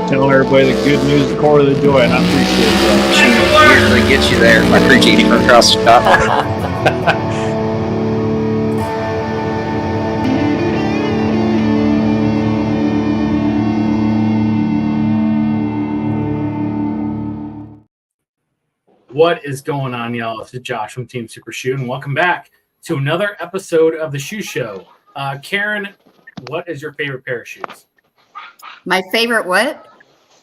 Telling everybody the good news, the core of the joy, and I appreciate that. She usually gets you there by preaching from across the top. What is going on, y'all? It's Josh from Team SUPERSHOE, and welcome back to another episode of the Shoe Show. Karen, what is your favorite pair of shoes? My favorite what?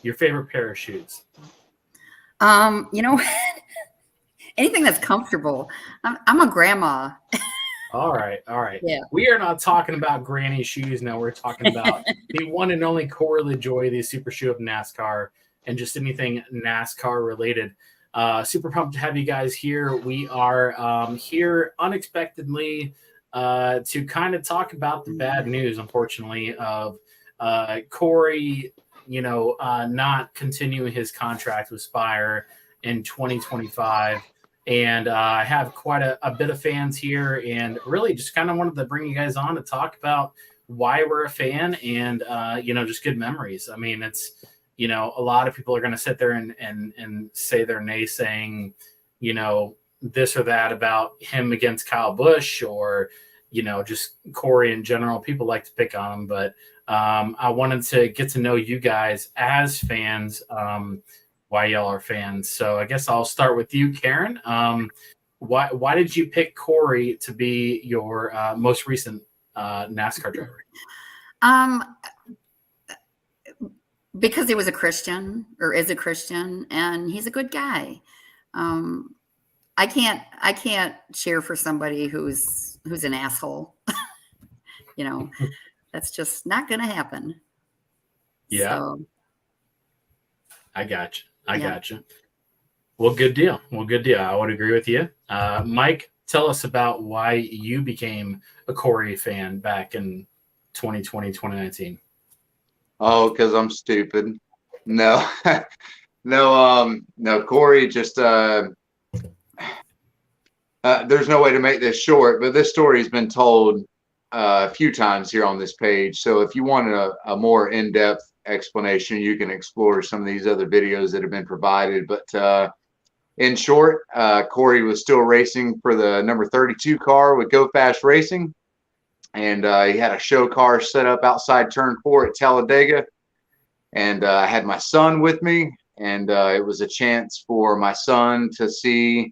Your favorite pair of shoes? You know, anything that's comfortable. I'm a grandma. All right. Yeah. We are not talking about granny shoes now. We're talking about the one and only Corey LaJoie, the super shoe of NASCAR, and just anything NASCAR related. Super pumped to have you guys here. We are here unexpectedly to kind of talk about the bad news, unfortunately, of Corey, not continuing his contract with Spire in 2025. And I have quite a bit of fans here, and really just kind of wanted to bring you guys on to talk about why we're a fan and, just good memories. I mean, it's, a lot of people are going to sit there and say they're naysaying, this or that about him against Kyle Busch or, just Corey in general. People like to pick on him, but I wanted to get to know you guys as fans, why y'all are fans. So I guess I'll start with you, Karen. Why did you pick Corey to be your most recent NASCAR driver? Because he was a Christian or is a Christian, and he's a good guy. I can't cheer for somebody who's an asshole. That's just not going to happen. Yeah. So, I got you. Well, good deal. I would agree with you. Mike, tell us about why you became a Corey fan back in 2020, 2019. Oh, because I'm stupid. No, no, Corey just, there's no way to make this short, but this story has been told a few times here on this page. So if you want a more in-depth explanation, you can explore some of these other videos that have been provided. But in short, Corey was still racing for the number 32 car with Go Fast Racing. And he had a show car set up outside turn 4 at Talladega. And I had my son with me. And it was a chance for my son to see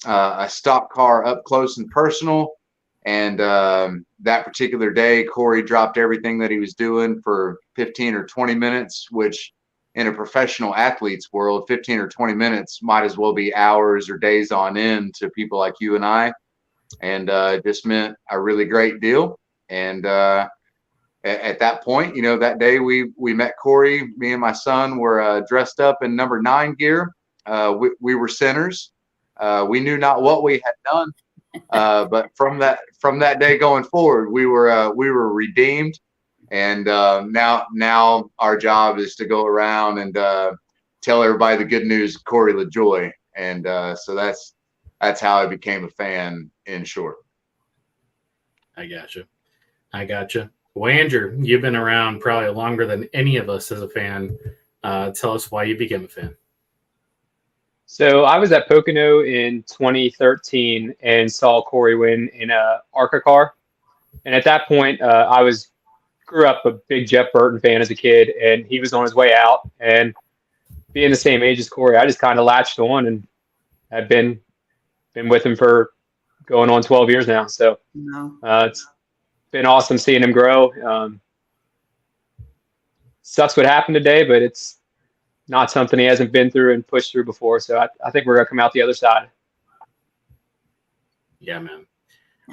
a stock car up close and personal. And that particular day, Corey dropped everything that he was doing for 15 or 20 minutes, which in a professional athlete's world, 15 or 20 minutes might as well be hours or days on end to people like you and I. And it just meant a really great deal. And at that point, that day we met Corey. Me and my son were dressed up in number 9 gear. We were sinners. We knew not what we had done. But from that day going forward, we were redeemed. And now our job is to go around and tell everybody the good news of Corey LaJoie. And so that's how I became a fan, in short. I gotcha. Well, Andrew, you've been around probably longer than any of us as a fan. Tell us why you became a fan. So I was at Pocono in 2013 and saw Corey win in a ARCA car. And at that point, I grew up a big Jeff Burton fan as a kid, and he was on his way out. And being the same age as Corey, I just kind of latched on and have been with him for going on 12 years now. So it's been awesome seeing him grow. Sucks what happened today, but it's not something he hasn't been through and pushed through before. So I think we're going to come out the other side. Yeah, man.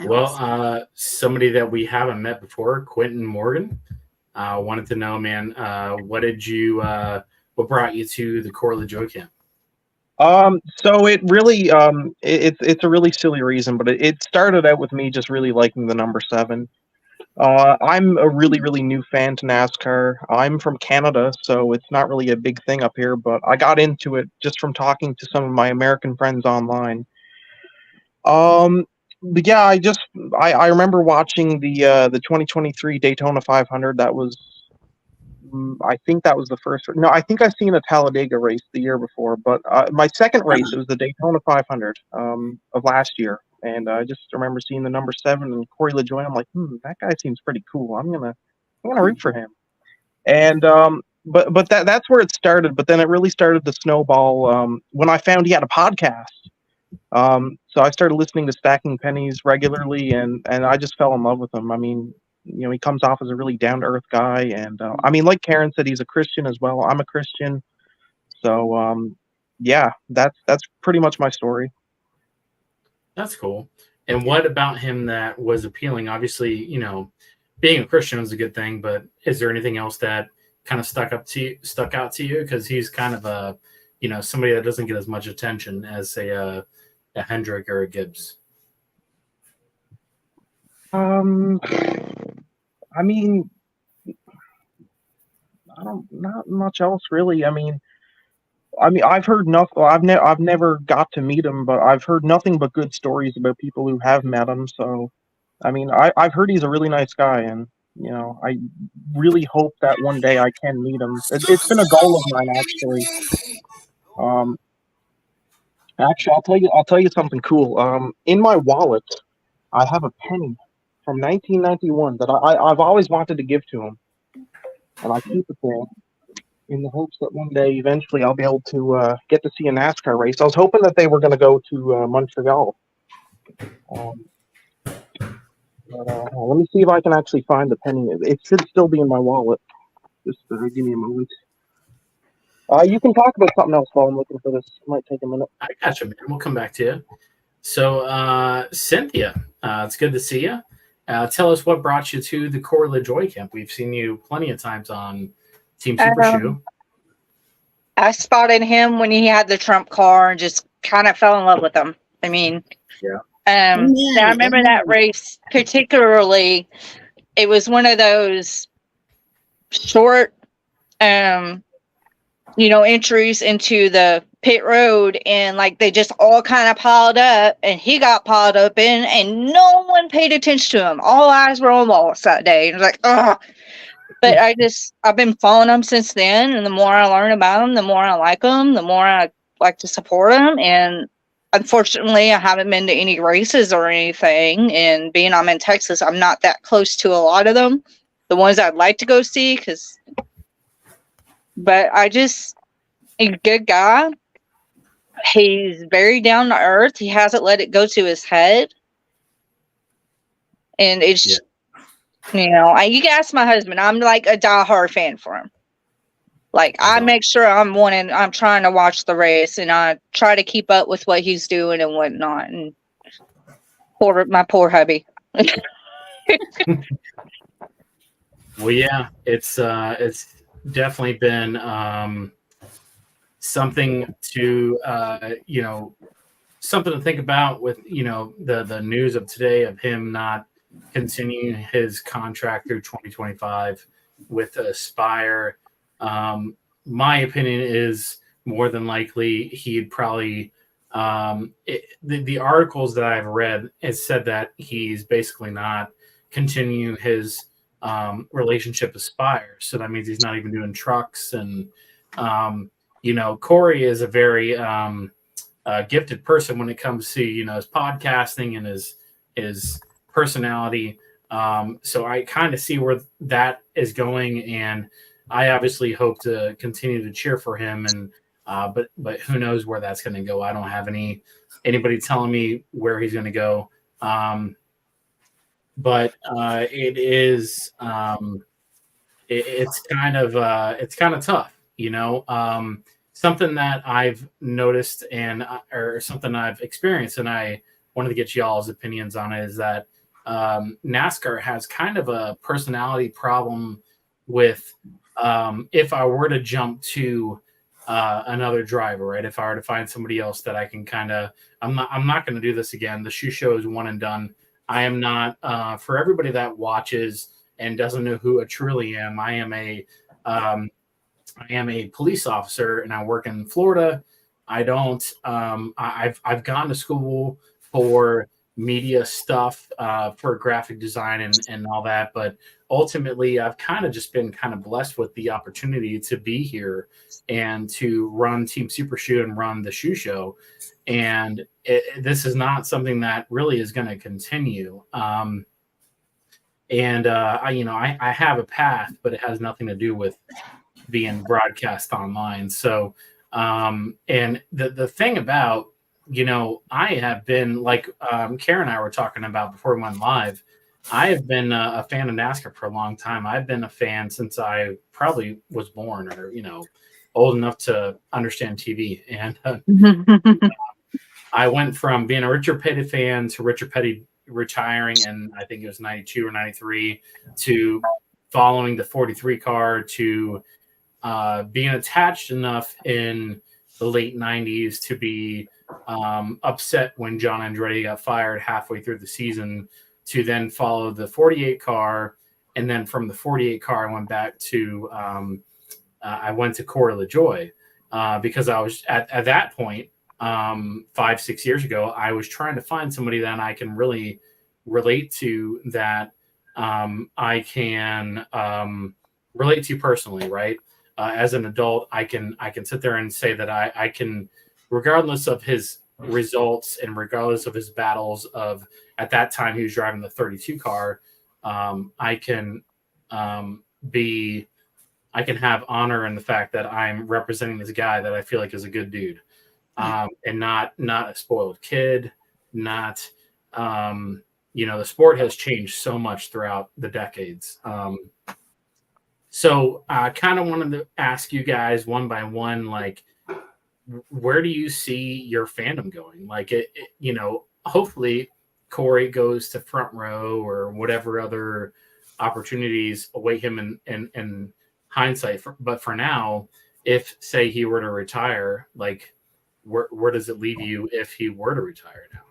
Well, somebody that we haven't met before, Quentin Morgan, wanted to know, man, what brought you to the Corey LaJoie camp? So it really, it's a really silly reason, but it started out with me just really liking the number 7. I'm a really, really new fan to NASCAR. I'm from Canada, so it's not really a big thing up here, but I got into it just from talking to some of my American friends online. But yeah, I remember watching the 2023 Daytona 500. That was I think that was the first. No, I think I've seen a Talladega race the year before, but my second race it was the Daytona 500 of last year, and I just remember seeing the number 7 and Corey LaJoie. I'm like, that guy seems pretty cool. I'm gonna root for him. And but that's where it started. But then it really started to snowball when I found he had a podcast. So I started listening to Stacking Pennies regularly, and I just fell in love with him. I mean, he comes off as a really down to earth guy, and I mean, like Karen said, he's a Christian as well. I'm a Christian, so yeah, that's pretty much my story. That's cool. And what about him that was appealing? Obviously, being a Christian is a good thing, but is there anything else that kind of stuck out to you? Because he's kind of a, somebody that doesn't get as much attention as, say, a Hendrick or a Gibbs. I mean, not much else really. I mean, I've heard nothing. I've never got to meet him, but I've heard nothing but good stories about people who have met him. So, I mean, I've heard he's a really nice guy, and I really hope that one day I can meet him. It's been a goal of mine, actually. Actually, I'll tell you something cool. In my wallet, I have a penny from 1991 that I've always wanted to give to him, and I keep it there in the hopes that one day, eventually, I'll be able to get to see a NASCAR race. I was hoping that they were going to go to Montreal. Let me see if I can actually find the penny. It should still be in my wallet. Just give me a moment. You can talk about something else while I'm looking for this. It might take a minute. I got you, man. We'll come back to you. So, Cynthia, it's good to see you. Tell us what brought you to the Corey LaJoie camp. We've seen you plenty of times on Team SuperShoe. I spotted him when he had the Trump car and just kind of fell in love with him. I mean, I remember that race particularly. It was one of those short, entries into the pit road, and like they just all kind of piled up, and he got piled up in, and no one paid attention to him. All eyes were on Wallace that day. And it was like, ugh. But I've been following him since then, and the more I learn about him, the more I like him, the more I like to support him. And unfortunately, I haven't been to any races or anything. And being I'm in Texas, I'm not that close to a lot of them. The ones I'd like to go see, but a good guy. He's very down to earth. He hasn't let it go to his head. And it's, you can ask my husband. I'm like a diehard fan for him. Like, I make sure I'm trying to watch the race, and I try to keep up with what he's doing and whatnot. And my poor hubby. Well, yeah, it's definitely been something to something to think about with the news of today of him not continuing his contract through 2025 with Aspire. My opinion is more than likely he'd probably the articles that I've read has said that he's basically not continuing his relationship Aspire. So that means he's not even doing trucks. And Corey is a very gifted person when it comes to his podcasting and his personality. So I kind of see where that is going, and I obviously hope to continue to cheer for him. And but who knows where that's going to go? I don't have anybody telling me where he's going to go. But it is it's kind of tough, something that I've noticed or something I've experienced, and I wanted to get y'all's opinions on it, is that NASCAR has kind of a personality problem with if I were to jump to another driver, right? If I were to find somebody else that I can I'm not going to do this again. The shoe show is one and done. I am not for everybody that watches and doesn't know who I truly am. I am a police officer, and I work in Florida. I don't. I've gone to school for media stuff for graphic design and all that. But ultimately, I've kind of just been kind of blessed with the opportunity to be here and to run Team SUPERSHOE and run the shoe show. And this is not something that really is going to continue. I have a path, but it has nothing to do with being broadcast online. So, and the thing about, I have been, like Karen and I were talking about before we went live, I have been a fan of NASCAR for a long time. I've been a fan since I probably was born or, old enough to understand TV. And I went from being a Richard Petty fan to Richard Petty retiring, and I think it was 92 or 93, to following the 43 car, to being attached enough in the late 90s to be upset when John Andretti got fired halfway through the season, to then follow the 48 car. And then from the 48 car, I went back to I went to Corey LaJoie because I was at that point 5-6 years ago, I was trying to find somebody that I can really relate to, that I can relate to personally, right? As an adult, I can sit there and say that I can, regardless of his results and regardless of his battles of, at that time he was driving the 32 car, I can have honor in the fact that I'm representing this guy that I feel like is a good dude, and not a spoiled kid, not the sport has changed so much throughout the decades. So I kind of wanted to ask you guys one by one, like, where do you see your fandom going? Like, hopefully Corey goes to front row or whatever other opportunities await him in hindsight. But for now, if, say, he were to retire, like, where does it leave you if he were to retire now?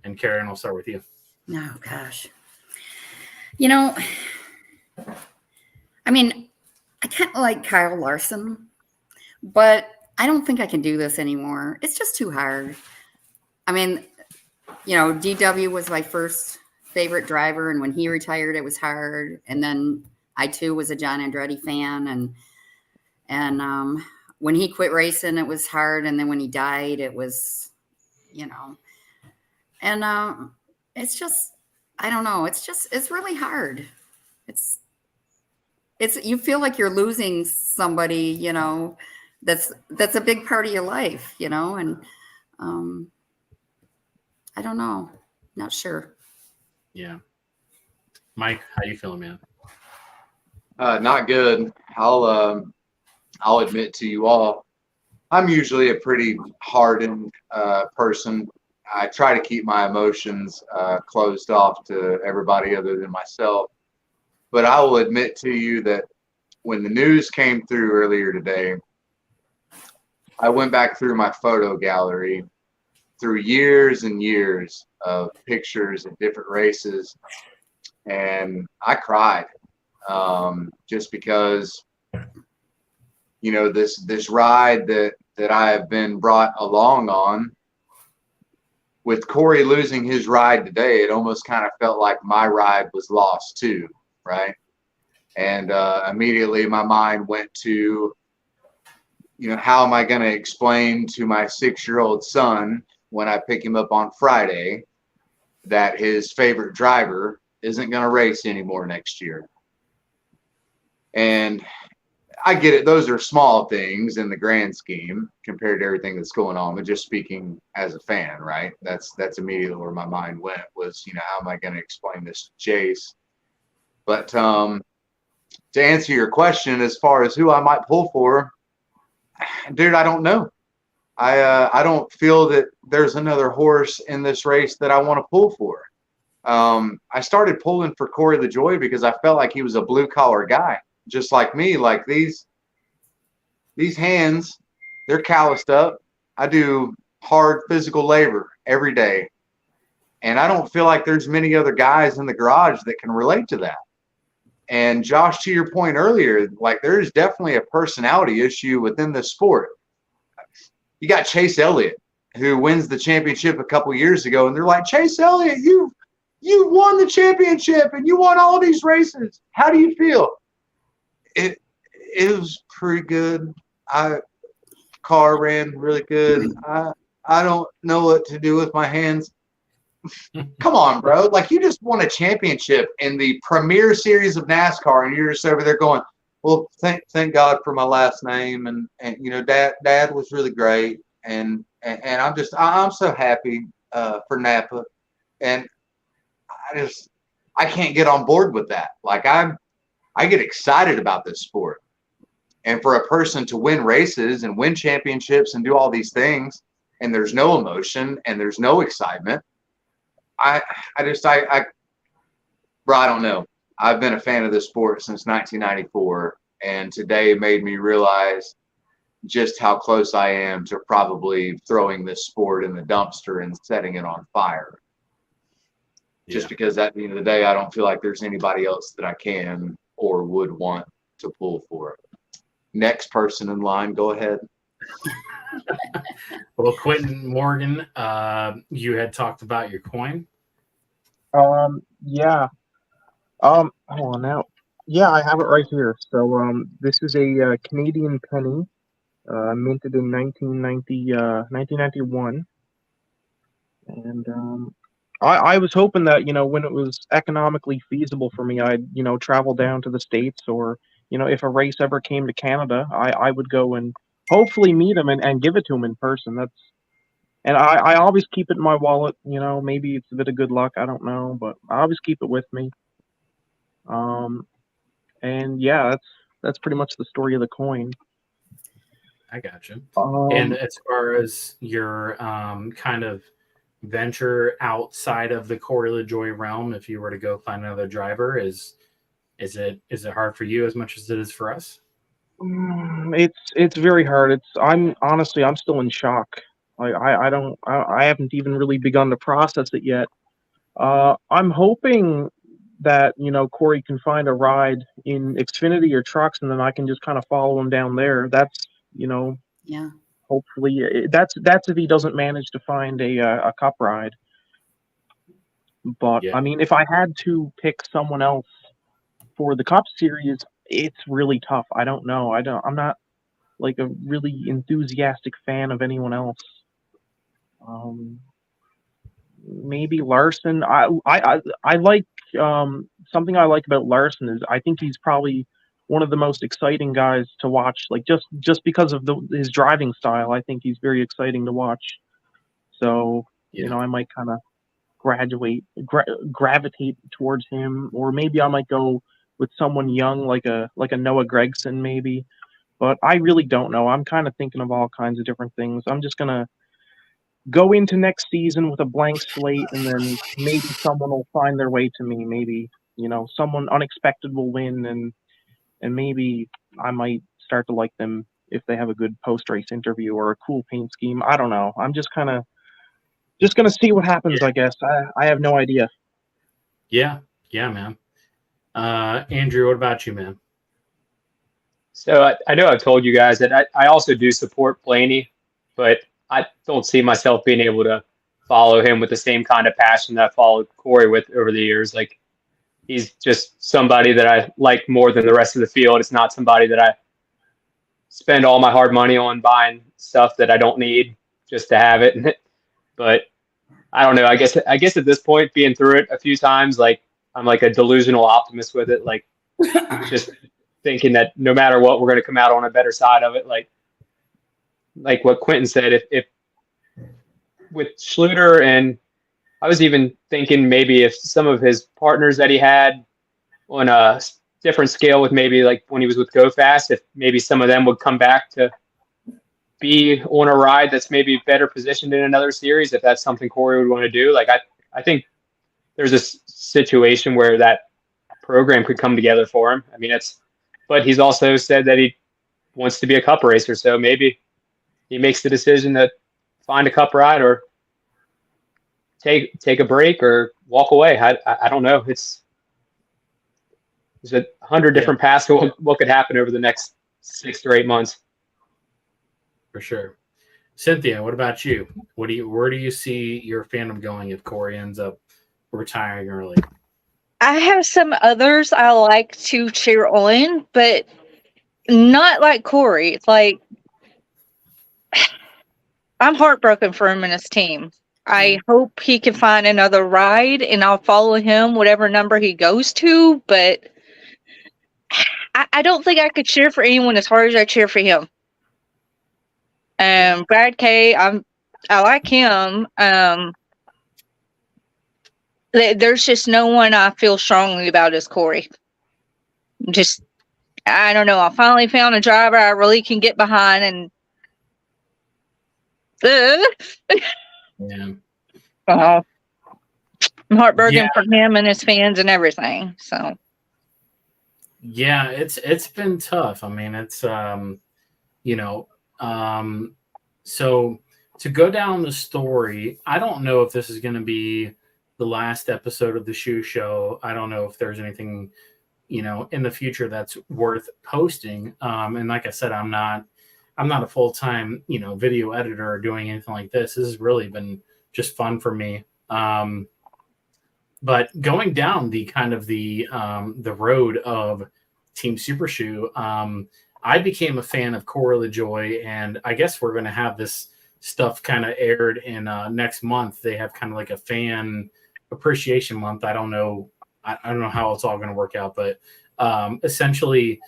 And Karen, I'll start with you. Oh, gosh. I mean, I kind of like Kyle Larson, but I don't think I can do this anymore. It's just too hard. I mean, DW was my first favorite driver, and when he retired, it was hard. And then I too was a John Andretti fan, and when he quit racing, it was hard. And then when he died, it was, and it's just, I don't know. It's really hard. It's you feel like you're losing somebody, that's a big part of your life, and I don't know. Not sure. Yeah. Mike, how you feeling, man? Not good. I'll admit to you all, I'm usually a pretty hardened person. I try to keep my emotions closed off to everybody other than myself. But I will admit to you that when the news came through earlier today, I went back through my photo gallery through years and years of pictures of different races, and I cried just because, this ride that I have been brought along on. With Corey losing his ride today, it almost kind of felt like my ride was lost too, right? And immediately my mind went to, how am I going to explain to my 6-year-old son when I pick him up on Friday that his favorite driver isn't going to race anymore next year? And I get it. Those are small things in the grand scheme compared to everything that's going on. But just speaking as a fan, right? That's immediately where my mind went was, how am I going to explain this to Chase? But to answer your question, as far as who I might pull for, dude, I don't know. I don't feel that there's another horse in this race that I want to pull for. I started pulling for Corey LaJoie because I felt like he was a blue collar guy, just like me. Like these hands, they're calloused up. I do hard physical labor every day, and I don't feel like there's many other guys in the garage that can relate to that. And Josh, to your point earlier, like there's definitely a personality issue within the sport. You got Chase Elliott. who wins the championship a couple years ago, and they're like, Chase Elliott, you won the championship and you won all these races. How do you feel? It was pretty good. Car ran really good. I don't know what to do with my hands. Come on, bro. Like, you just won a championship in the premier series of NASCAR, and you're just over there going, well, thank God for my last name. And you know, dad was really great. And I'm so happy for Napa. And I can't get on board with that. Like, I get excited about this sport. And for a person to win races and win championships and do all these things, and there's no emotion and there's no excitement, I don't know. I've been a fan of this sport since 1994, and today made me realize just how close I am to probably throwing this sport in the dumpster and setting it on fire. Just because at the end of the day, I don't feel like there's anybody else that I can or would want to pull for it. Next person in line, go ahead. Well, Quentin Morgan, you had talked about your coin. Yeah. Hold on now. Yeah, I have it right here. So, this is a Canadian penny, minted in 1991. And I was hoping that, you know, when it was economically feasible for me, I'd, you know, travel down to the States, or, you know, if a race ever came to Canada, I would go and hopefully meet him and give it to him in person. And I always keep it in my wallet, you know, maybe it's a bit of good luck, I don't know, but I always keep it with me. And yeah, that's pretty much the story of the coin. I got you. And as far as your kind of venture outside of the Corey LaJoie realm, if you were to go find another driver, is it hard for you as much as it is for us? It's very hard. I'm still in shock. I haven't even really begun to process it yet. I'm hoping that, you know, Corey can find a ride in Xfinity or trucks, and then I can just kind of follow him down there. That's, you know, Yeah. hopefully that's if he doesn't manage to find a cup ride. But Yeah. I mean, if I had to pick someone else for the Cup Series, it's really tough. I don't know. I'm not like a really enthusiastic fan of anyone else. Maybe Larson. I like something I like about Larson is I think he's probably one of the most exciting guys to watch. Like, just because of his driving style, I think he's very exciting to watch. So you know, I might kind of gravitate towards him, or maybe I might go with someone young like a Noah Gragson maybe. But I really don't know. I'm kind of thinking of all kinds of different things. I'm just gonna go into next season with a blank slate, and then maybe someone will find their way to me. Maybe, you know, someone unexpected will win, and maybe I might start to like them if they have a good post-race interview or a cool paint scheme. I don't know. I'm just kind of gonna see what happens, I guess. I have no idea. Yeah, man. Andrew, what about you, man? So I know I've told you guys that I also do support Blaney, but I don't see myself being able to follow him with the same kind of passion that I followed Corey with over the years. Like, he's just somebody that I like more than the rest of the field. It's not somebody that I spend all my hard money on buying stuff that I don't need just to have it. But I don't know. I guess at this point, being through it a few times, like, I'm like a delusional optimist with it. Like, just thinking that no matter what, we're going to come out on a better side of it. Like what Quentin said, if with Schluter, and I was even thinking maybe if some of his partners that he had on a different scale, with maybe like when he was with Go Fast, if maybe some of them would come back to be on a ride that's maybe better positioned in another series, if that's something Corey would want to do. Like, I think there's a situation where that program could come together for him. I mean, but he's also said that he wants to be a cup racer, so maybe he makes the decision to find a cup ride or take a break or walk away. I don't know. There's 100 different paths to what could happen over the next 6 to 8 months. For sure. Cynthia, what about you? Where do you see your fandom going if Corey ends up retiring early? I have some others I like to cheer on, but not like Corey. It's like I'm heartbroken for him and his team. I hope he can find another ride, and I'll follow him whatever number he goes to. But I don't think I could cheer for anyone as hard as I cheer for him. Brad K, I like him. There's just no one I feel strongly about as Corey. Just, I don't know. I finally found a driver I really can get behind, and Yeah. I'm heartbroken Yeah. for him and his fans and everything. So Yeah, it's been tough. I mean, it's you know, so to go down the story, I don't know if this is going to be the last episode of the shoe show. I don't know if there's anything, in the future that's worth posting. And like I said, I'm not a full-time, video editor or doing anything like this. This has really been just fun for me. But going down the kind of the road of Team SUPERSHOE, I became a fan of Corey LaJoie, and I guess we're going to have this stuff kind of aired in next month. They have kind of like a fan appreciation month. I don't know how it's all going to work out, but essentially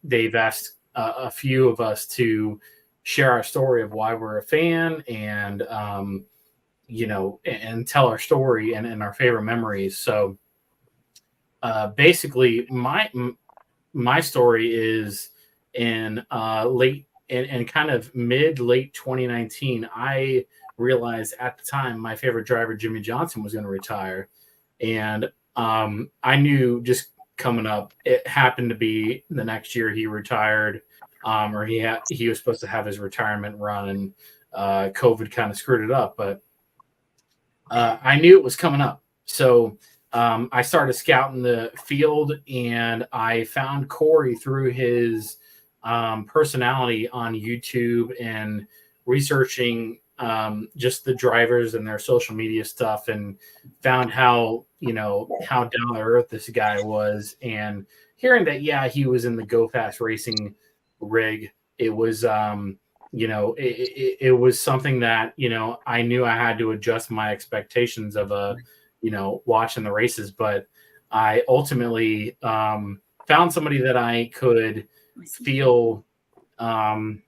they've asked a few of us to share our story of why we're a fan and and tell our story and our favorite memories. So basically my story is in late and kind of late 2019. I realized at the time my favorite driver, Jimmy Johnson, was going to retire. And I knew just coming up, it happened to be the next year he retired, or he was supposed to have his retirement run, and COVID kind of screwed it up. But I knew it was coming up. So I started scouting the field, and I found Corey through his personality on YouTube and researching just the drivers and their social media stuff, and found how down to earth this guy was, and hearing that he was in the Go Fast Racing rig. It was it was something that I knew I had to adjust my expectations of watching the races, but I ultimately found somebody that I could feel I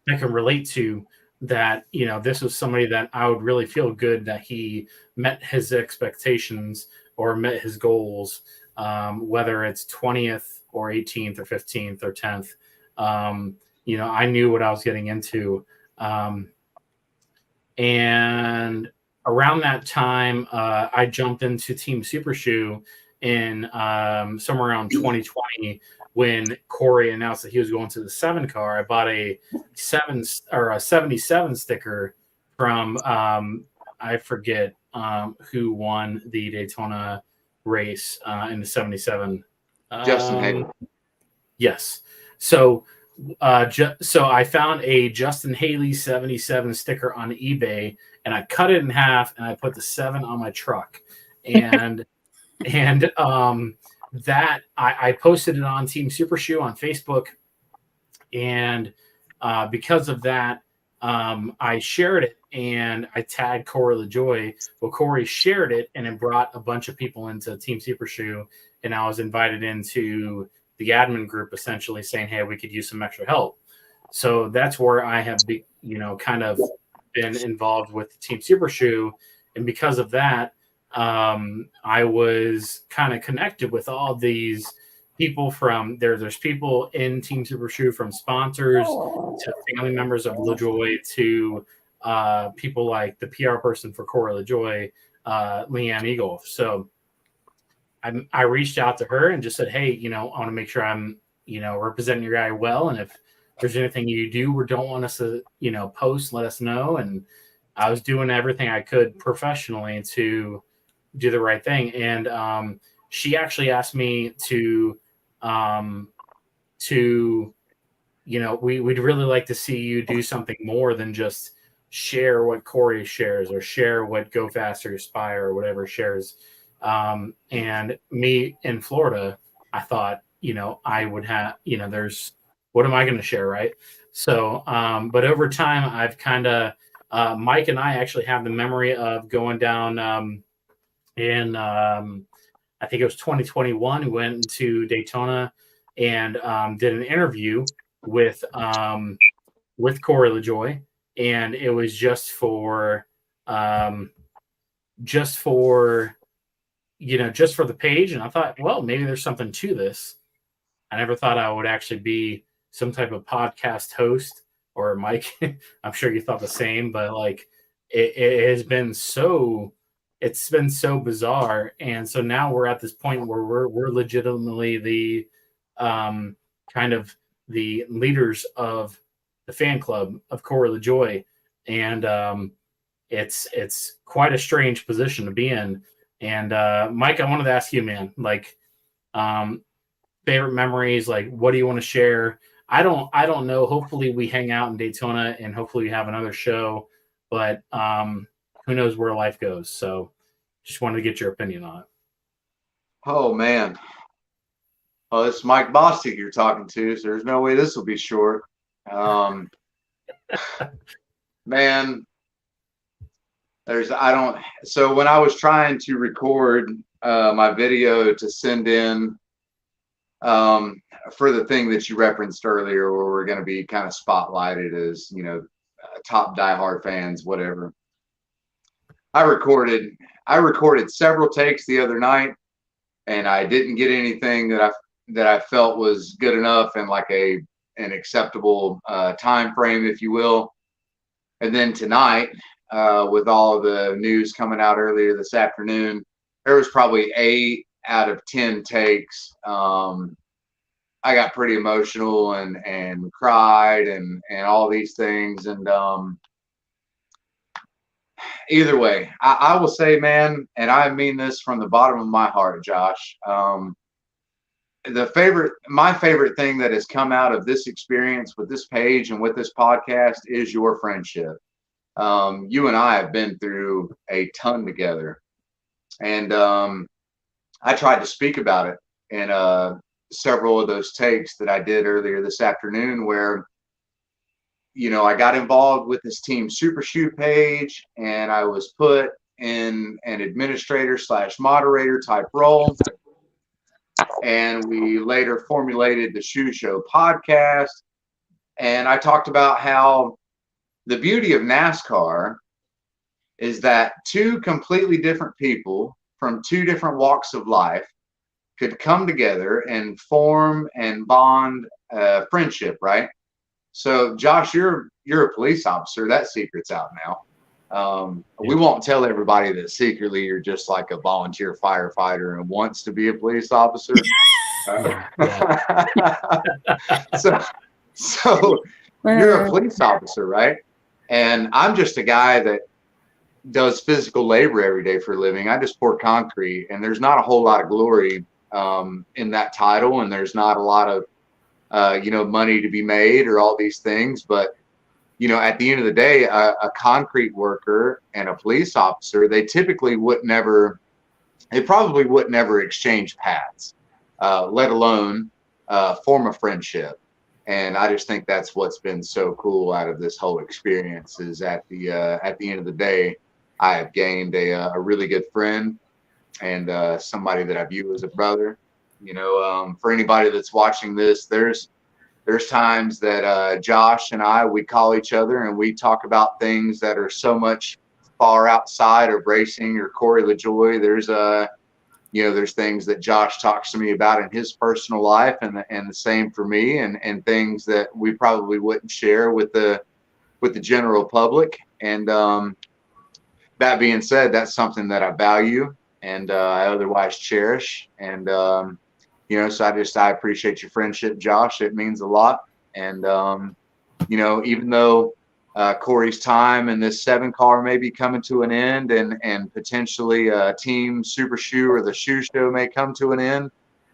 can relate to, that this was somebody that I would really feel good that he met his expectations or met his goals, whether it's 20th or 18th or 15th or 10th. I knew what I was getting into. And around that time, I jumped into Team SUPERSHOE in somewhere around 2020, when Corey announced that he was going to the 7 car. I bought a 77 sticker from I forget who won the Daytona race in the 77. Justin Haley. Yes. So so I found a Justin Haley 77 sticker on eBay, and I cut it in half, and I put the 7 on my truck, and that I posted it on Team SUPERSHOE on Facebook, and because of that, I shared it, and I tagged Corey LaJoie. Well, Corey shared it, and it brought a bunch of people into Team SUPERSHOE, and I was invited into the admin group, essentially saying, "Hey, we could use some extra help." So that's where I have, kind of been involved with Team SUPERSHOE, and because of that, I was kind of connected with all these people from there. There's people in Team SUPERSHOE, from sponsors to family members of LaJoie to people like the PR person for Corey LaJoie, Leanne Eagle. So I reached out to her and just said, "Hey, I want to make sure I'm, representing your guy well. And if there's anything you do or don't want us to, post, let us know." And I was doing everything I could professionally to do the right thing. And she actually asked me to we'd really like to see you do something more than just share what Corey shares or share what Go Faster, Aspire, or whatever shares. And me in Florida, I thought, I would have, what am I going to share, right? So, but over time, I've kind of, Mike and I actually have the memory of going down in, I think it was 2021, we went to Daytona and did an interview with Corey LaJoy, and it was just for the page. And I thought, well, maybe there's something to this. I never thought I would actually be some type of podcast host, or Mike. I'm sure you thought the same, but like it has been it's been so bizarre. And so now we're at this point where we're legitimately the kind of the leaders of the fan club of Corey LaJoy. And it's quite a strange position to be in. And Mike, I wanted to ask you, man, like favorite memories, like what do you want to share? I don't know. Hopefully we hang out in Daytona and hopefully we have another show, but who knows where life goes. So just wanted to get your opinion on it. Oh man. Well, it's Mike Bostic you're talking to, so there's no way this will be short. Man, so when I was trying to record my video to send in for the thing that you referenced earlier, where we're going to be kind of spotlighted as, top diehard fans, whatever. I recorded several takes the other night, and I didn't get anything that I felt was good enough and like an acceptable time frame, if you will. And then tonight, with all of the news coming out earlier this afternoon, there was probably 8 out of 10 takes. I got pretty emotional and cried and all these things. And either way, I will say, man, and I mean this from the bottom of my heart, Josh, my favorite thing that has come out of this experience with this page and with this podcast is your friendship. You and I have been through a ton together, and I tried to speak about it in several of those takes that I did earlier this afternoon, where I got involved with this Team SUPERSHOE page, and I was put in an administrator / moderator type role. And we later formulated the Shoe Show podcast. And I talked about how the beauty of NASCAR is that 2 completely different people from 2 different walks of life could come together and form and bond friendship, right? So, Josh, you're a police officer. That secret's out now. We won't tell everybody that secretly you're just like a volunteer firefighter and wants to be a police officer. So you're a police officer, right? And I'm just a guy that does physical labor every day for a living. I just pour concrete, and there's not a whole lot of glory in that title, and there's not a lot of money to be made or all these things. But at the end of the day, a concrete worker and a police officer, they probably would never exchange paths, let alone form a friendship. And I just think that's what's been so cool out of this whole experience is at the end of the day, I have gained a really good friend and somebody that I view as a brother. For anybody that's watching this, there's times that Josh and we call each other and we talk about things that are so much far outside of racing or Corey LaJoy. There's things that Josh talks to me about in his personal life, and the same for me, and things that we probably wouldn't share with the general public. And that being said, that's something that I value and I otherwise cherish. And so I appreciate your friendship, Josh. It means a lot. And even though Corey's time in this 7-car may be coming to an end, and potentially Team SUPERSHOE or the Shoe Show may come to an end,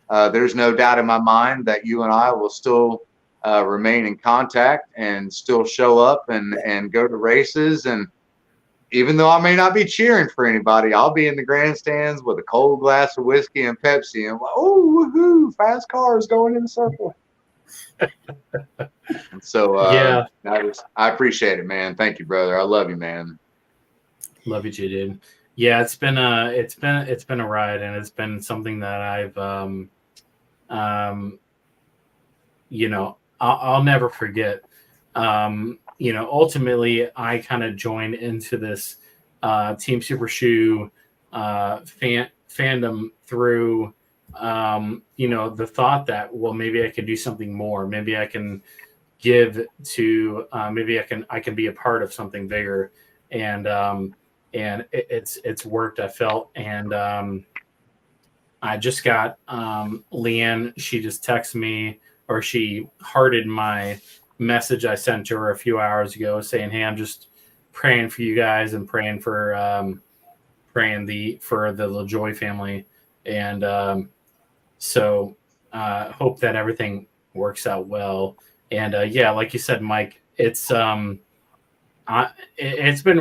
there's no doubt in my mind that you and I will still remain in contact and still show up and go to races. And even though I may not be cheering for anybody, I'll be in the grandstands with a cold glass of whiskey and Pepsi, and like, oh, woohoo, fast cars going in a circle. And so, Yeah. I appreciate it, man. Thank you, brother. I love you, man. Love you too, dude. Yeah, it's been a ride, and it's been something that I've I'll never forget. Ultimately I kind of joined into this Team SUPERSHOE fandom through the thought that, well, maybe I could do something more. Maybe I can give to maybe I can be a part of something bigger. And it's worked, I felt. And I just got Leanne, she just texted me, or she hearted my message I sent to her a few hours ago saying, hey, I'm just praying for you guys and praying for the LaJoy family. And so hope that everything works out well. And yeah, like you said, Mike, it's been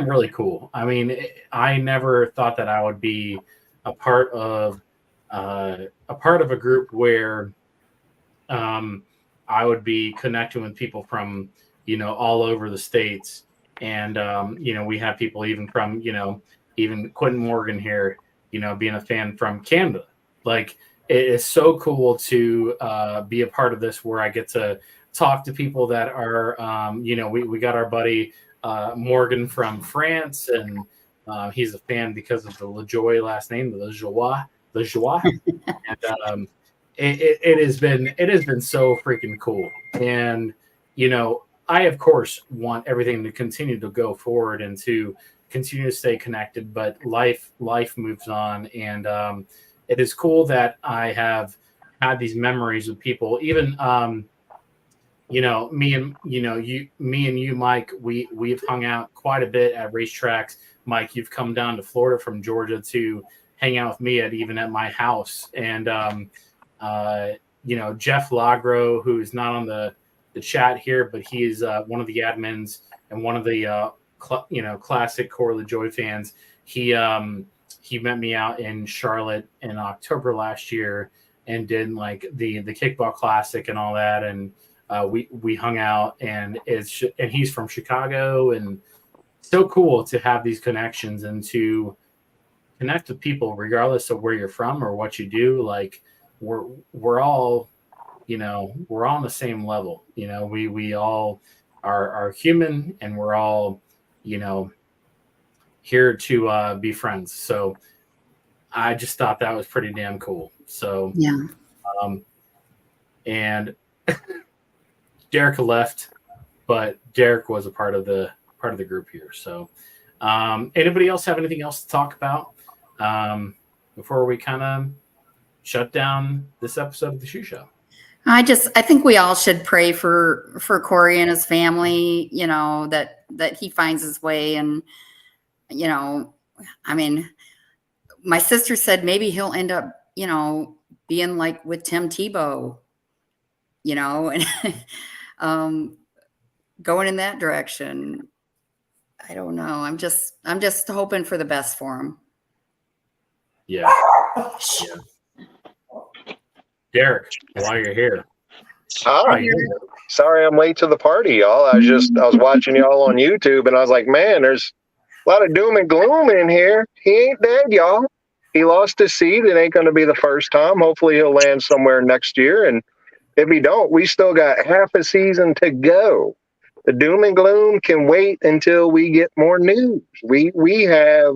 really cool. I mean, I never thought that I would be a part of a group where I would be connecting with people from, all over the States. And, we have people even from, even Quentin Morgan here, being a fan from Canada. Like, it is so cool to be a part of this, where I get to talk to people that are, we got our buddy Morgan from France, and he's a fan because of the LaJoy last name, the LaJoie. And it has been so freaking cool. And I of course want everything to continue to go forward and to continue to stay connected, but life moves on. And it is cool that I have had these memories with people, even me and you, Mike, we've hung out quite a bit at racetracks. Mike, you've come down to Florida from Georgia to hang out with me at my house. And Jeff Lagro, who is not on the chat here, but he is one of the admins and one of the classic core LaJoy fans. He met me out in Charlotte in October last year and did like the kickball classic and all that, and we hung out, and he's from Chicago, and so cool to have these connections and to connect with people regardless of where you're from or what you do. Like we're all we're all on the same level. We all are human, and we're all here to be friends. So I just thought that was pretty damn cool. So yeah. And Derek left, but Derek was a part of the group here. So anybody else have anything else to talk about before we kind of shut down this episode of the Shoe Show? I think we all should pray for Corey and his family, that he finds his way. And, I mean, my sister said maybe he'll end up, being like with Tim Tebow, and going in that direction. I don't know. I'm just hoping for the best for him. Yeah. Derek, while you're here. Hi. Sorry I'm late to the party, y'all. I was watching y'all on YouTube, and I was like, man, there's a lot of doom and gloom in here. He ain't dead, y'all. He lost his seat. It ain't going to be the first time. Hopefully he'll land somewhere next year. And if he don't, we still got half a season to go. The doom and gloom can wait until we get more news. We have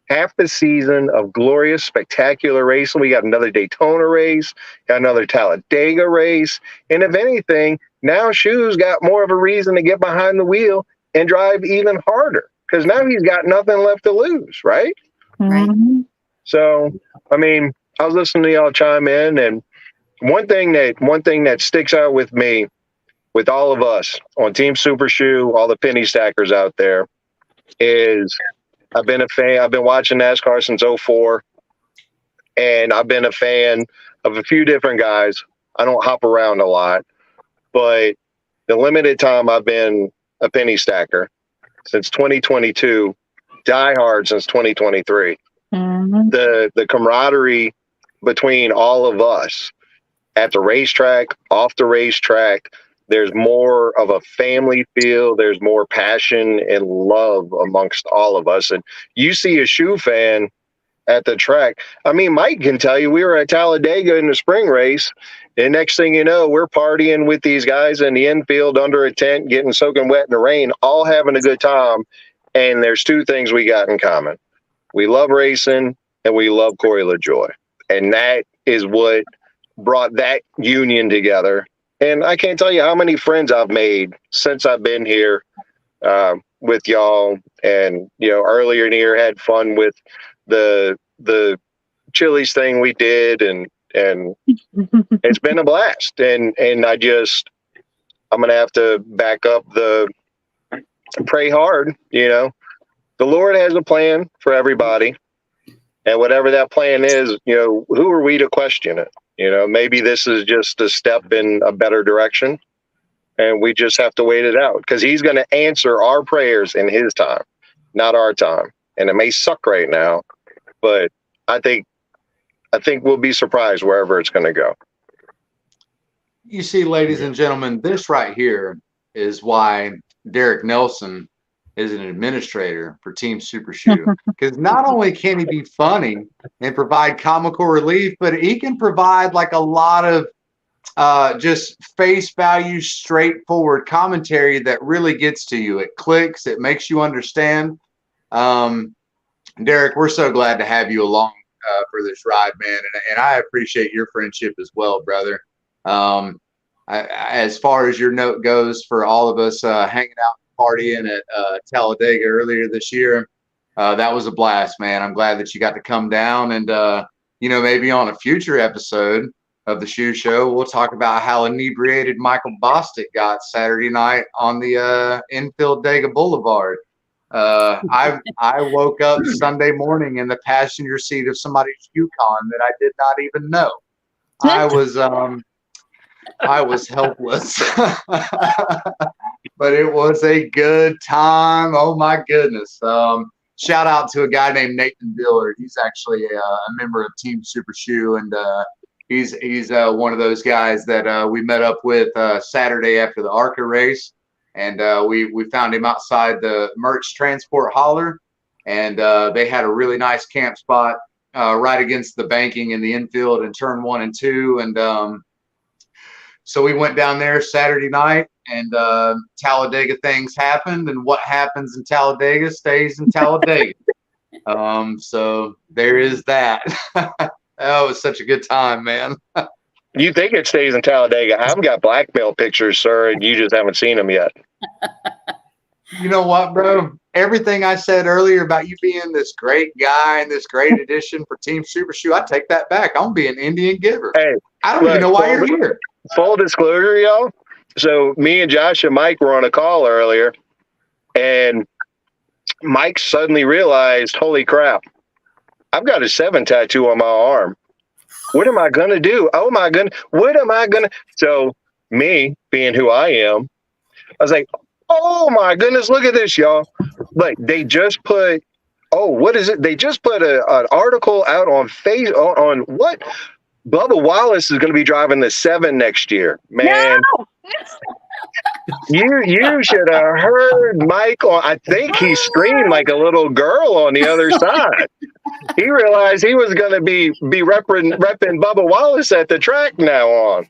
half the season of glorious, spectacular racing. We got another Daytona race, got another Talladega race. And if anything, now Shoe's got more of a reason to get behind the wheel and drive even harder, because now he's got nothing left to lose, right? Right. So, I mean, I was listening to y'all chime in, and one thing that sticks out with me, with all of us on Team SUPERSHOE, all the penny stackers out there, is I've been a fan. I've been watching NASCAR since 2004, and I've been a fan of a few different guys. I don't hop around a lot, but the limited time I've been a penny stacker since 2022, die hard since 2023. Mhm. The camaraderie between all of us at the racetrack, off the racetrack, there's more of a family feel. There's more passion and love amongst all of us. And you see a shoe fan at the track. I mean, Mike can tell you, we were at Talladega in the spring race, and next thing you know, we're partying with these guys in the infield under a tent, getting soaking wet in the rain, all having a good time. And there's two things we got in common. We love racing and we love Corey LaJoie. And that is what brought that union together. And I can't tell you how many friends I've made since I've been here with y'all. And, you know, earlier in the year had fun with the Chili's thing we did, and it's been a blast. And I'm gonna have to back up pray hard. You know, the Lord has a plan for everybody, and whatever that plan is, you know, who are we to question it? You know, maybe this is just a step in a better direction, and we just have to wait it out, because he's going to answer our prayers in his time, not our time. And it may suck right now, but I think we'll be surprised wherever it's going to go. You see, ladies and gentlemen, this right here is why Derek Nelson is an administrator for Team SUPERSHOE, because not only can he be funny and provide comical relief, but he can provide like a lot of just face value, straightforward commentary that really gets to you. It clicks, it makes you understand. Derek, we're so glad to have you along for this ride, man, and I appreciate your friendship as well, brother. As far as your note goes, for all of us hanging out, partying at Talladega earlier this year, that was a blast, man. I'm glad that you got to come down, and you know, maybe on a future episode of the Shoe Show, we'll talk about how inebriated Michael Bostic got Saturday night on the infield Dega Boulevard. I woke up Sunday morning in the passenger seat of somebody's Yukon that I did not even know. I was helpless, but it was a good time. Oh my goodness. Shout out to a guy named Nathan Dillard. He's actually a member of Team SUPERSHOE, and he's one of those guys that we met up with Saturday after the ARCA race. And we found him outside the merch transport hauler, and they had a really nice camp spot right against the banking in the infield in turn 1 and 2. And so we went down there Saturday night, and Talladega things happened, and what happens in Talladega stays in Talladega. So there is that. That was such a good time, man. You think it stays in Talladega? I've got blackmail pictures, sir, and you just haven't seen them yet. You know what, bro? Everything I said earlier about you being this great guy and this great addition for Team SUPERSHOE, I take that back. I'm being an Indian giver. Hey, I don't even know why you're here. Full disclosure, y'all. So me and Josh and Mike were on a call earlier, and Mike suddenly realized, holy crap, I've got a 7 tattoo on my arm. What am I going to do? Oh my goodness. What am I going to? So me being who I am, I was like, oh my goodness, look at this, y'all. But they just put, what is it? They just put an article out on on what? Bubba Wallace is going to be driving the 7 next year. Man, no! you should have heard Michael. I think he screamed like a little girl on the other side. He realized he was going to be repping Bubba Wallace at the track now on.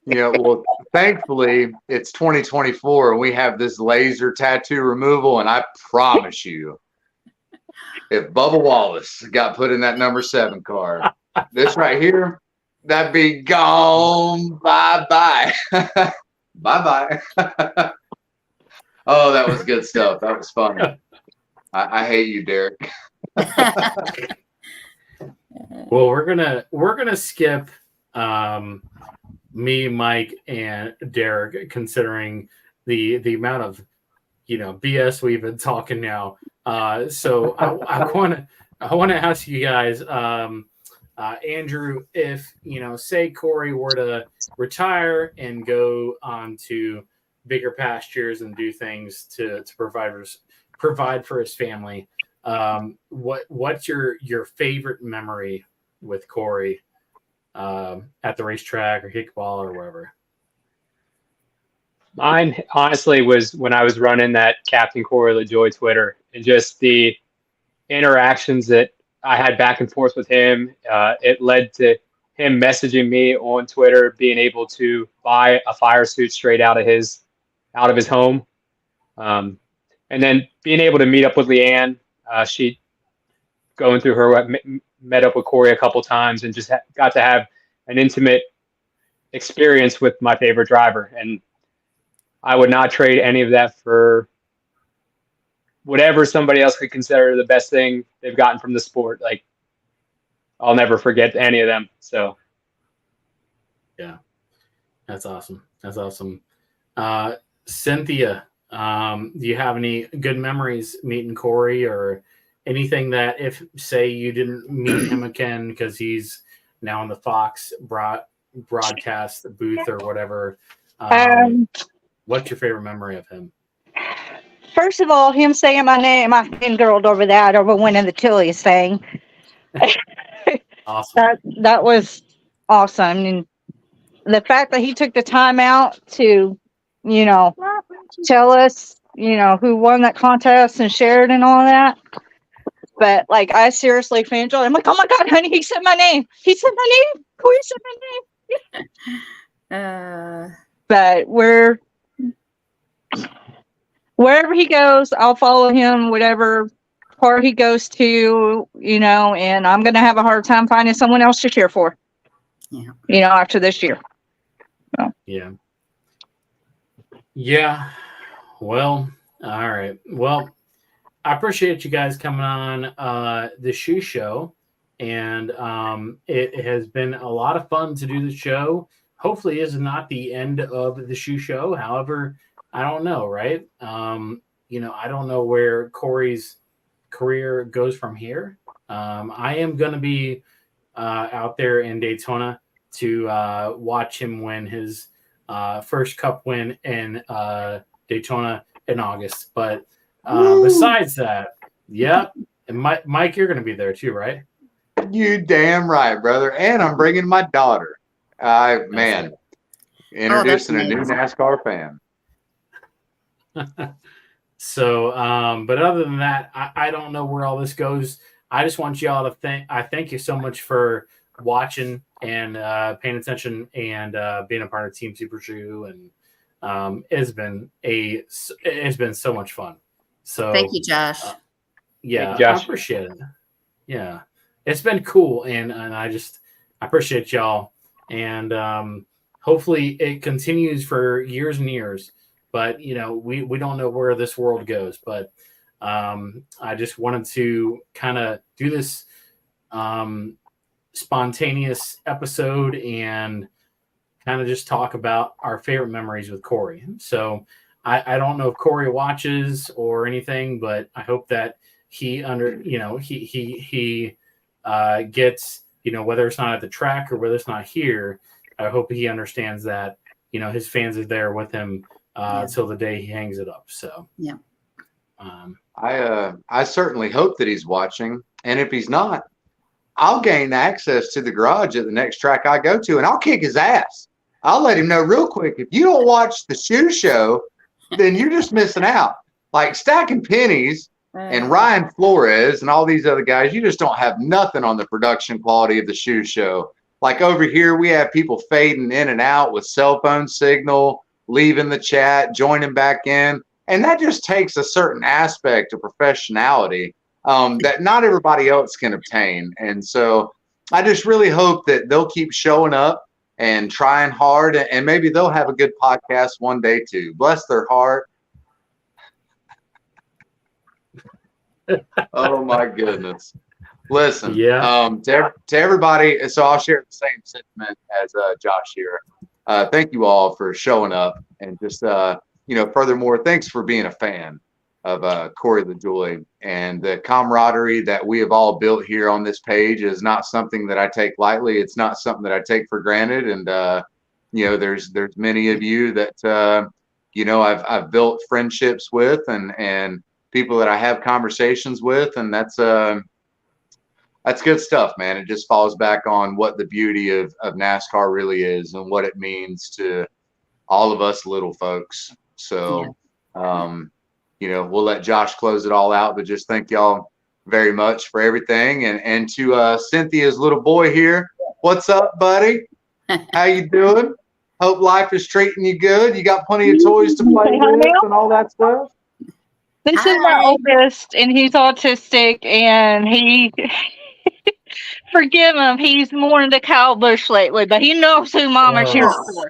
Yeah, well, thankfully, it's 2024, and we have this laser tattoo removal, and I promise you, if Bubba Wallace got put in that number 7 car, this right here, that'd be gone. Bye-bye. Bye-bye. Oh, that was good stuff. That was fun. I hate you, Derek. Well, we're gonna skip me, Mike, and Derek, considering the amount of BS we've been talking now. So I want to ask you guys. Andrew, if say Corey were to retire and go on to bigger pastures and do things to provide for his family, what's your favorite memory with Corey at the racetrack or kickball or wherever? Mine, honestly, was when I was running that Captain Corey LaJoy Twitter, and just the interactions that I had back and forth with him. It led to him messaging me on Twitter, being able to buy a fire suit straight out of his home. And then being able to meet up with Leanne. She going through her, met up with Corey a couple times, and just got to have an intimate experience with my favorite driver. And I would not trade any of that for whatever somebody else could consider the best thing they've gotten from the sport. Like, I'll never forget any of them. So, yeah, that's awesome. That's awesome. Cynthia, do you have any good memories meeting Corey, or anything that, if say you didn't meet him again because he's now in the Fox broadcast booth or whatever, what's your favorite memory of him? First of all, him saying my name, I fangirled over that, over winning the Tilly's thing. Awesome. That was awesome. And the fact that he took the time out to, tell us, who won that contest and shared and all that. But like, I seriously fangirled. I'm like, oh my God, honey, he said my name. He said my name. Corey said my name. But wherever he goes, I'll follow him, whatever part he goes to, and I'm going to have a hard time finding someone else to cheer for, after this year. So. Yeah. Yeah. Well, all right. Well, I appreciate you guys coming on the shoe show, and it has been a lot of fun to do the show. Hopefully it's not the end of the shoe show. However, I don't know, right? I don't know where Corey's career goes from here. I am going to be out there in Daytona to watch him win his first Cup win in Daytona in August. But besides that, yeah. And Mike, you're going to be there too, right? You damn right, brother. And I'm bringing my daughter. Introducing a new NASCAR fan. So, but other than that, I don't know where all this goes. I just want y'all to thank you so much for watching and paying attention and being a part of Team SUPERSHOE, and it's been so much fun. So thank you, Josh. Yeah, thank you, Josh. I appreciate it. Yeah, it's been cool, and I appreciate y'all, and hopefully it continues for years and years. But we don't know where this world goes. But I just wanted to kind of do this spontaneous episode and kind of just talk about our favorite memories with Corey. So I don't know if Corey watches or anything, but I hope that he gets, whether it's not at the track or whether it's not here, I hope he understands that, his fans are there with him till the day he hangs it up. So, yeah. I certainly hope that he's watching. And if he's not, I'll gain access to the garage at the next track I go to, and I'll kick his ass. I'll let him know real quick. If you don't watch the shoe show, then you're just missing out. Like Stacking Pennies and Ryan Flores and all these other guys, you just don't have nothing on the production quality of the shoe show. Like over here, we have people fading in and out with cell phone signal, leaving the chat, joining back in. And that just takes a certain aspect of professionality that not everybody else can obtain. And so I just really hope that they'll keep showing up and trying hard, and maybe they'll have a good podcast one day too. Bless their heart. Oh my goodness. Listen, to everybody, so I'll share the same sentiment as Josh here. Thank you all for showing up, and just furthermore, thanks for being a fan. Corey LaJoy, and the camaraderie that we have all built here on this page is not something that I take lightly. It's not something that I take for granted. And there's many of you that I've built friendships with, and people that I have conversations with, and that's good stuff, man. It just falls back on what the beauty of NASCAR really is and what it means to all of us little folks. So, we'll let Josh close it all out, but just thank y'all very much for everything. And to Cynthia's little boy here, what's up, buddy? How you doing? Hope life is treating you good. You got plenty of toys to play with and all that stuff. This is my oldest, and he's autistic, and he, forgive him, he's more into Kyle Busch lately, but he knows who Mama cheers for.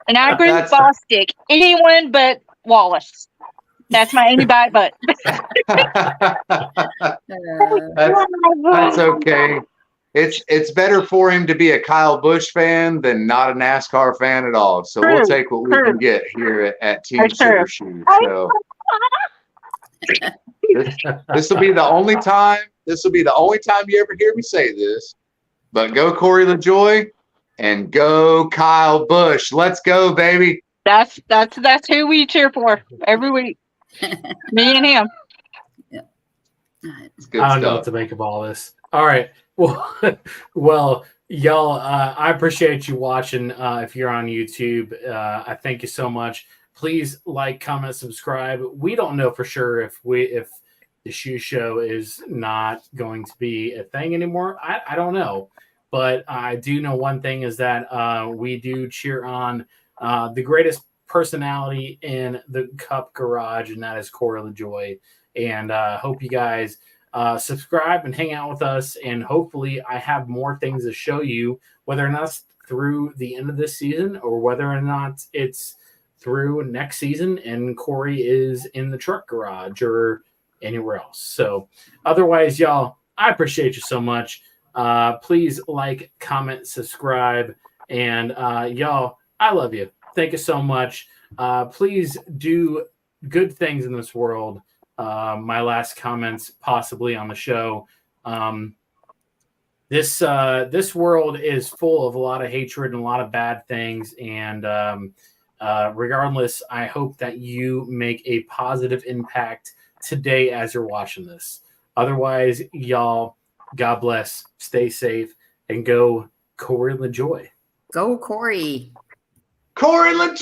And I agree with Bostic. Anyone but Wallace. That's my anybody but. That's okay. It's better for him to be a Kyle Busch fan than not a NASCAR fan at all. So we'll take what we can get here at Team SUPERSHOE. So this will be the only time. This will be the only time you ever hear me say this. But go Corey LaJoy and go Kyle Busch. Let's go, baby. That's who we cheer for every week. Me and him. Yeah. I don't know what to make of all this. All right. Well, y'all, I appreciate you watching. If you're on YouTube, I thank you so much. Please like, comment, subscribe. We don't know for sure if the shoe show is not going to be a thing anymore. I don't know, but I do know one thing is that we do cheer on the greatest personality in the Cup Garage, and that is Corey LaJoy. And hope you guys subscribe and hang out with us, and hopefully I have more things to show you, whether or not it's through the end of this season or whether or not it's through next season and Corey is in the truck garage or anywhere else. So otherwise, y'all, I appreciate you so much. Please like, comment, subscribe, and y'all, I love you. Thank you so much. Please do good things in this world. My last comments possibly on the show. This world is full of a lot of hatred and a lot of bad things, and regardless, I hope that you make a positive impact today as you're watching this. Otherwise, y'all, God bless, stay safe, and go Corey LaJoy. Go Corey. Corey LaJoy.